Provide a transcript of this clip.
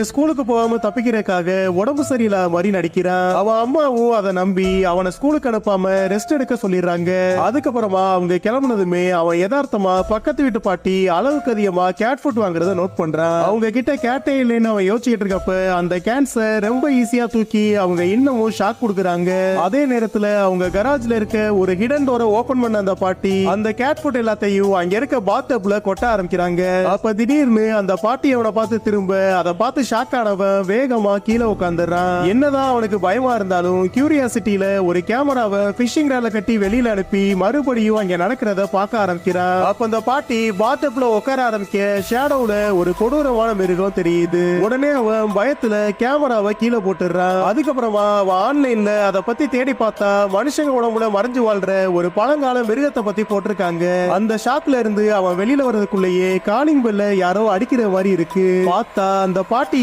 ஸ்கூலுக்கு போகாம தப்பிக்கிறதுக்காக உடம்பு சரியில்லாத மாதிரி நடிக்கிறான். அவன் அம்மாவும் அதை நம்பி அவனை ஸ்கூலுக்கு அனுப்பாம ரெஸ்ட் எடுக்க சொல்லிடுறாங்க. அதுக்கப்புறமா அவங்க கிளம்புனதுமே அவன் யதார்த்தமா பக்கத்து வீட்டு பாட்டி அளவுக்கு அதிகமா கேட் ஃபுட் வாங்குறத நோட் பண்றான். அவங்க கிட்ட கேட்டே இல்லைன்னு அவன் யோசிச்சுட்டு இருக்கப்ப அந்த கேன்சர் ரொம்ப ஈஸியா தூக்கி அவங்க இன்னமும் ஷாக் கொடுக்குறாங்க. அதே நேரத்துல அவங்க கராஜ்ல இருக்க ஒரு ஹிடன் டோரை ஓபன் பண்ண அந்த பாட்டி அந்த கேட் ஃபுட் எல்லாத்தையும் அங்க இருக்க பாத்டப்ல கொட்ட ஆரம்பிக்கிறாங்க. அப்ப திடீர்னு அந்த பாட்டி அவனை பார்த்து திரும்ப அதை பார்த்து ஷாக் ஆனவன் வேகமா கீழே உட்காந்துறான். என்னதான் அவனுக்கு பயமா இருந்தாலும் கியூரியாசிட்டியில ஒரு கேமராவை பிஷிங் ரால கட்டி வெளியில அனுப்பி மறுபடியும் அங்க நடக்கிறத பார்க்க ஆரம்பிக்கிறான். அப்ப அந்த பாட்டி பாத்டப்ல உட்கார ஆரம்பிக்க ஷேடோல ஒரு கொடூரமான மிருகம் தெரியுது. உடனே அவன் பயத்துல கேமராவை கீழே போட்டுறான். அதுக்கப்புறமா அவன் ஆன்லைன்ல அதை பத்தி தேடி பார்த்தா மனுஷங்க உடம்புல மறைஞ்சு வாழ்ற ஒரு பழங்கால மிருகத்தை பத்தி போட்டிருக்காங்க. அந்த ஷாக்ல இருந்து அவன் வெளியில வர்றதுக்குள்ளேயே காலிங் பெல்ல யாரோ அடிக்கிற மாதிரி இருக்கு. பார்த்தா அந்த பாட்டி